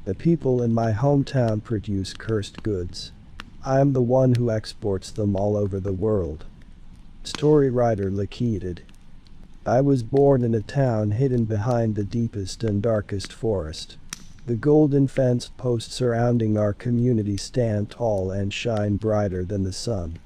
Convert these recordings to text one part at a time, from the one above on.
The people in my hometown produce cursed goods. I am the one who exports them all over the world. Story writer located. I was born in a town hidden behind the deepest and darkest forest. The golden fence posts surrounding our community stand tall and shine brighter than the sun.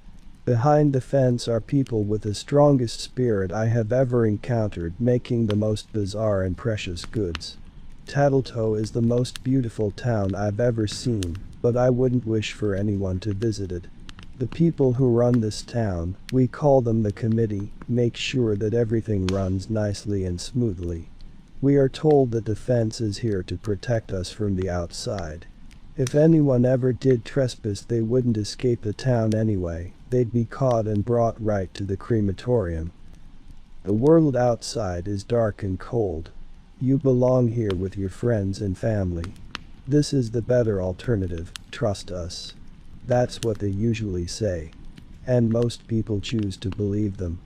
Behind the fence are people with the strongest spirit I have ever encountered, making the most bizarre and precious goods. Tattletoe is the most beautiful town I've ever seen, but I wouldn't wish for anyone to visit it. The people who run this town, we call them the committee, make sure that everything runs nicely and smoothly. We are told that the fence is here to protect us from the outside. If anyone ever did trespass, they wouldn't escape the town anyway, they'd be caught and brought right to the crematorium. The world outside is dark and cold. You belong here with your friends and family. This is the better alternative, trust us. That's what they usually say. And most people choose to believe them.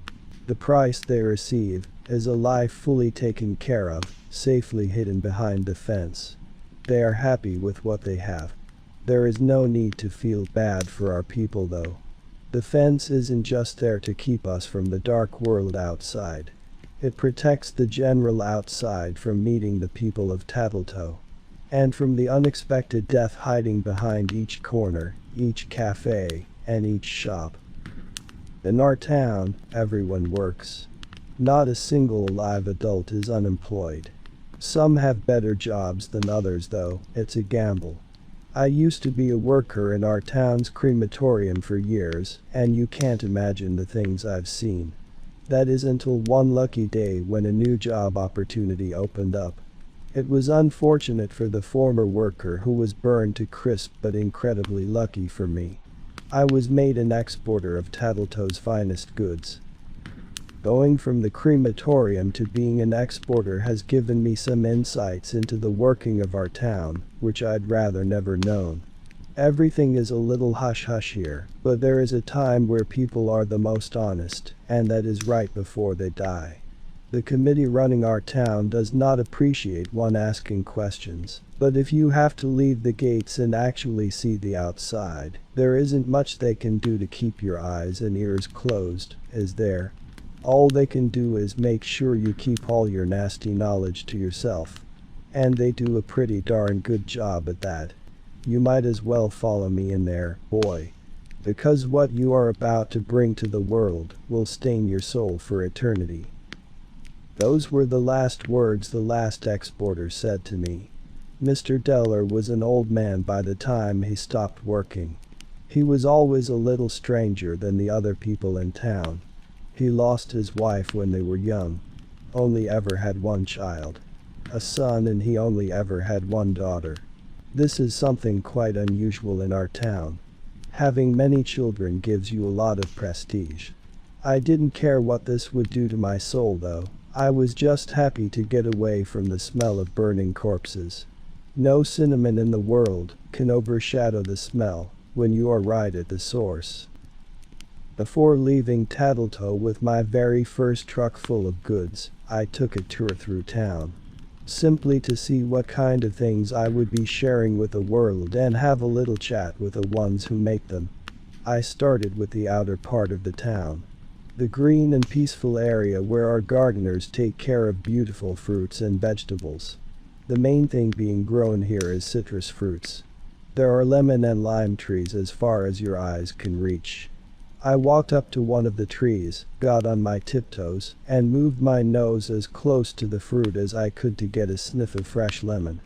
The price they receive is a life fully taken care of, safely hidden behind the fence. They are happy with what they have. There is no need to feel bad for our people though. The fence isn't just there to keep us from the dark world outside. It protects the general outside from meeting the people of Tattletoe. And from the unexpected death hiding behind each corner, each cafe, and each shop. In our town, everyone works. Not a single live adult is unemployed. Some have better jobs than others though, it's a gamble. I used to be a worker in our town's crematorium for years, and you can't imagine the things I've seen. That is until one lucky day when a new job opportunity opened up. It was unfortunate for the former worker who was burned to crisp, but incredibly lucky for me. I was made an exporter of Tattletoe's finest goods. Going from the crematorium to being an exporter has given me some insights into the working of our town, which I'd rather never known. Everything is a little hush-hush here, but there is a time where people are the most honest, and that is right before they die. The committee running our town does not appreciate one asking questions, but if you have to leave the gates and actually see the outside, there isn't much they can do to keep your eyes and ears closed, is there? All they can do is make sure you keep all your nasty knowledge to yourself. And they do a pretty darn good job at that. You might as well follow me in there, boy. Because what you are about to bring to the world will stain your soul for eternity. Those were the last words the last exporter said to me. Mr. Deller was an old man by the time he stopped working. He was always a little stranger than the other people in town. He lost his wife when they were young. Only ever had one child. A son, and he only ever had one daughter. This is something quite unusual in our town. Having many children gives you a lot of prestige. I didn't care what this would do to my soul though. I was just happy to get away from the smell of burning corpses. No cinnamon in the world can overshadow the smell when you are right at the source. Before leaving Tattletoe with my very first truck full of goods, I took a tour through town. Simply to see what kind of things I would be sharing with the world and have a little chat with the ones who make them. I started with the outer part of the town. The green and peaceful area where our gardeners take care of beautiful fruits and vegetables. The main thing being grown here is citrus fruits. There are lemon and lime trees as far as your eyes can reach. I walked up to one of the trees, got on my tiptoes, and moved my nose as close to the fruit as I could to get a sniff of fresh lemon.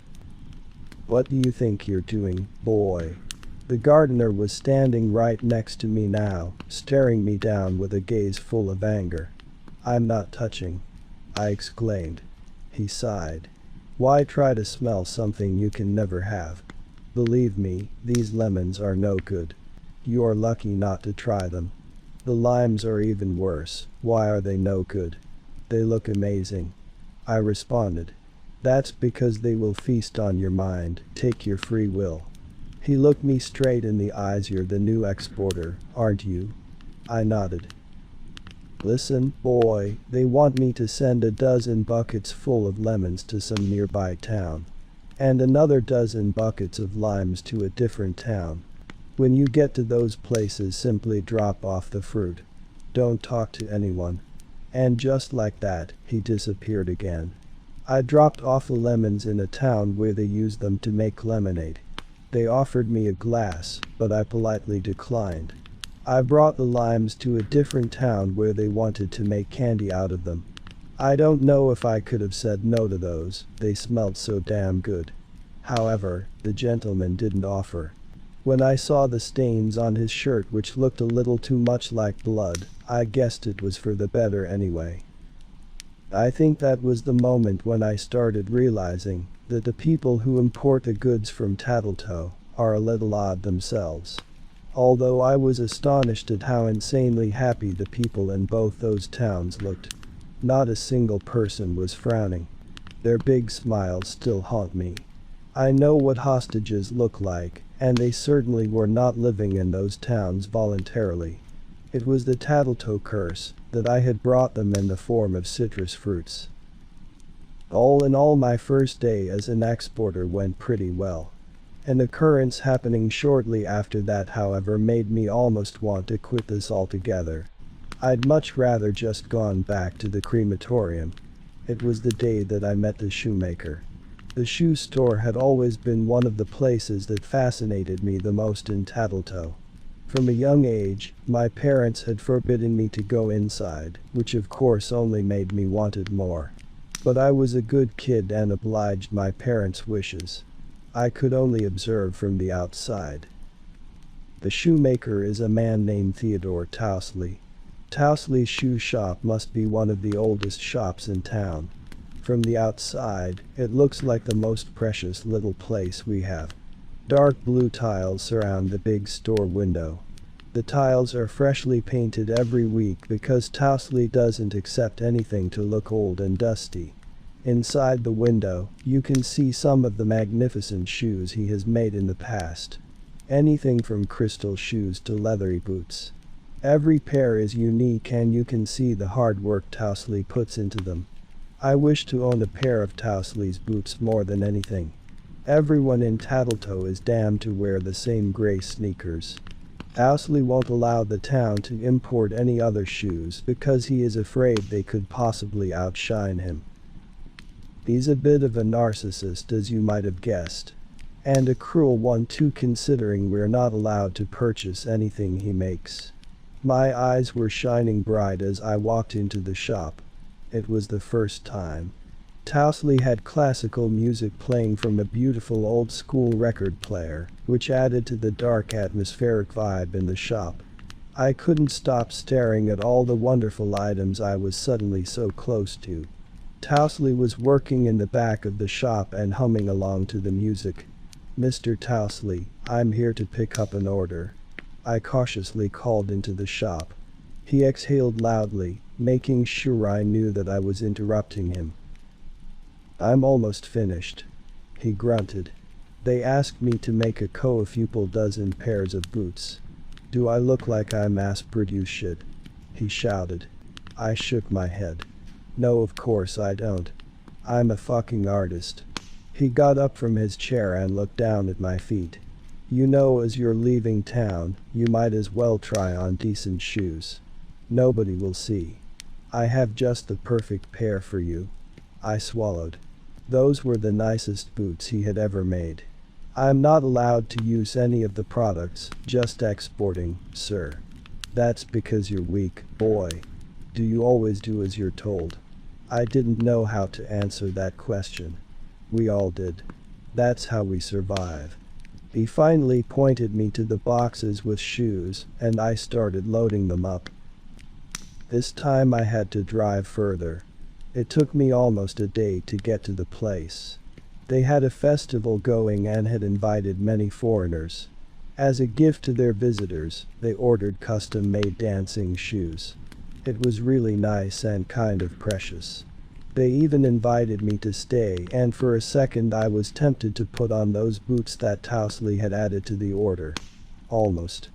What do you think you're doing, boy? The gardener was standing right next to me now, staring me down with a gaze full of anger. I'm not touching, I exclaimed. He sighed. Why try to smell something you can never have? Believe me, these lemons are no good. You are lucky not to try them. The limes are even worse. Why are they no good? They look amazing. I responded. That's because they will feast on your mind, take your free will. He looked me straight in the eyes. You're the new exporter, aren't you? I nodded. Listen, boy, they want me to send a dozen buckets full of lemons to some nearby town. and another dozen buckets of limes to a different town. When you get to those places, simply drop off the fruit. Don't talk to anyone. And just like that, he disappeared again. I dropped off the lemons in a town where they use them to make lemonade. They offered me a glass, but I politely declined. I brought the limes to a different town where they wanted to make candy out of them. I don't know if I could have said no to those, they smelled so damn good. However, the gentleman didn't offer. When I saw the stains on his shirt, which looked a little too much like blood, I guessed it was for the better anyway. I think that was the moment when I started realizing that the people who import the goods from Tattletoe are a little odd themselves. Although I was astonished at how insanely happy the people in both those towns looked. Not a single person was frowning. Their big smiles still haunt me. I know what hostages look like, and they certainly were not living in those towns voluntarily. It was the Tattletoe curse that I had brought them in the form of citrus fruits. All in all, my first day as an exporter went pretty well. An occurrence happening shortly after that, however, made me almost want to quit this altogether. I'd much rather just gone back to the crematorium. It was the day that I met the shoemaker. The shoe store had always been one of the places that fascinated me the most in Tattletoe. From a young age, my parents had forbidden me to go inside, which of course only made me want it more. But I was a good kid and obliged my parents' wishes. I could only observe from the outside. The shoemaker is a man named Theodore Tousley. Tousley's shoe shop must be one of the oldest shops in town. From the outside, it looks like the most precious little place we have. Dark blue tiles surround the big store window. The tiles are freshly painted every week because Tousley doesn't accept anything to look old and dusty. Inside the window, you can see some of the magnificent shoes he has made in the past. Anything from crystal shoes to leathery boots. Every pair is unique and you can see the hard work Tousley puts into them. I wish to own a pair of Tousley's boots more than anything. Everyone in Tattletoe is damned to wear the same gray sneakers. Tousley won't allow the town to import any other shoes because he is afraid they could possibly outshine him. He's a bit of a narcissist, as you might have guessed. And a cruel one too, considering we're not allowed to purchase anything he makes. My eyes were shining bright as I walked into the shop. It was the first time. Tousley had classical music playing from a beautiful old-school record player, which added to the dark atmospheric vibe in the shop. I couldn't stop staring at all the wonderful items I was suddenly so close to. Tousley was working in the back of the shop and humming along to the music. "Mr. Tousley, I'm here to pick up an order," I cautiously called into the shop. He exhaled loudly, making sure I knew that I was interrupting him. "I'm almost finished," he grunted. "They asked me to make a few dozen pairs of boots. Do I look like I mass-produce shit?" he shouted. I shook my head. "No, of course I don't. I'm a fucking artist." He got up from his chair and looked down at my feet. "You know, as you're leaving town, you might as well try on decent shoes. Nobody will see. I have just the perfect pair for you." I swallowed. Those were the nicest boots he had ever made. "I'm not allowed to use any of the products, just exporting, sir." "That's because you're weak, boy. Do you always do as you're told?" I didn't know how to answer that question. We all did. That's how we survive. He finally pointed me to the boxes with shoes, and I started loading them up. This time I had to drive further. It took me almost a day to get to the place. They had a festival going and had invited many foreigners. As a gift to their visitors, they ordered custom-made dancing shoes. It was really nice and kind of precious. They even invited me to stay, and for a second I was tempted to put on those boots that Tousley had added to the order. Almost.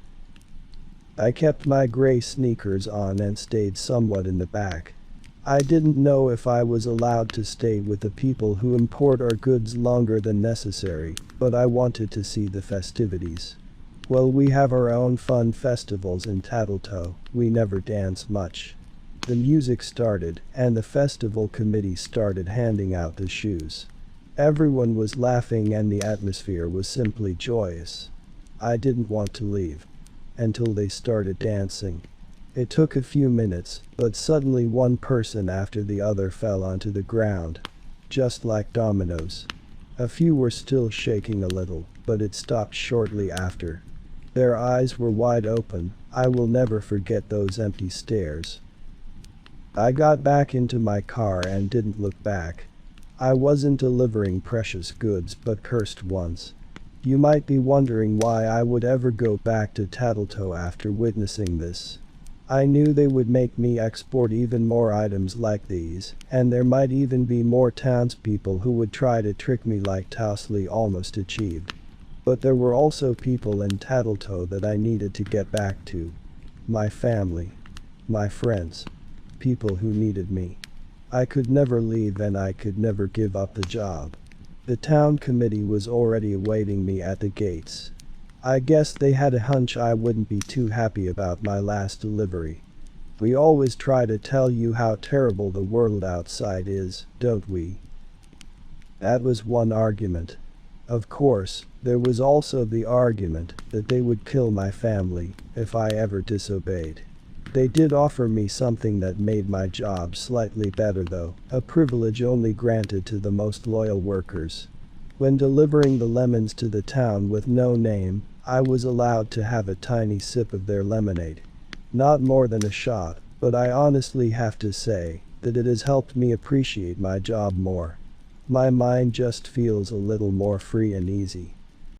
I kept my gray sneakers on and stayed somewhat in the back. I didn't know if I was allowed to stay with the people who import our goods longer than necessary, but I wanted to see the festivities. Well, we have our own fun festivals in Tattletoe, we never dance much. The music started, and the festival committee started handing out the shoes. Everyone was laughing and the atmosphere was simply joyous. I didn't want to leave until they started dancing. It took a few minutes, but suddenly one person after the other fell onto the ground, just like dominoes. A few were still shaking a little, but it stopped shortly after. Their eyes were wide open. I will never forget those empty stares. I got back into my car and didn't look back. I wasn't delivering precious goods but cursed ones. You might be wondering why I would ever go back to Tattletoe after witnessing this. I knew they would make me export even more items like these, and there might even be more townspeople who would try to trick me like Tousley almost achieved. But there were also people in Tattletoe that I needed to get back to. My family. My friends. People who needed me. I could never leave and I could never give up the job. The town committee was already awaiting me at the gates. I guess they had a hunch I wouldn't be too happy about my last delivery. We always try to tell you how terrible the world outside is, don't we? That was one argument. Of course, there was also the argument that they would kill my family if I ever disobeyed. They did offer me something that made my job slightly better though, a privilege only granted to the most loyal workers. When delivering the lemons to the town with no name, I was allowed to have a tiny sip of their lemonade. Not more than a shot, but I honestly have to say that it has helped me appreciate my job more. My mind just feels a little more free and easy.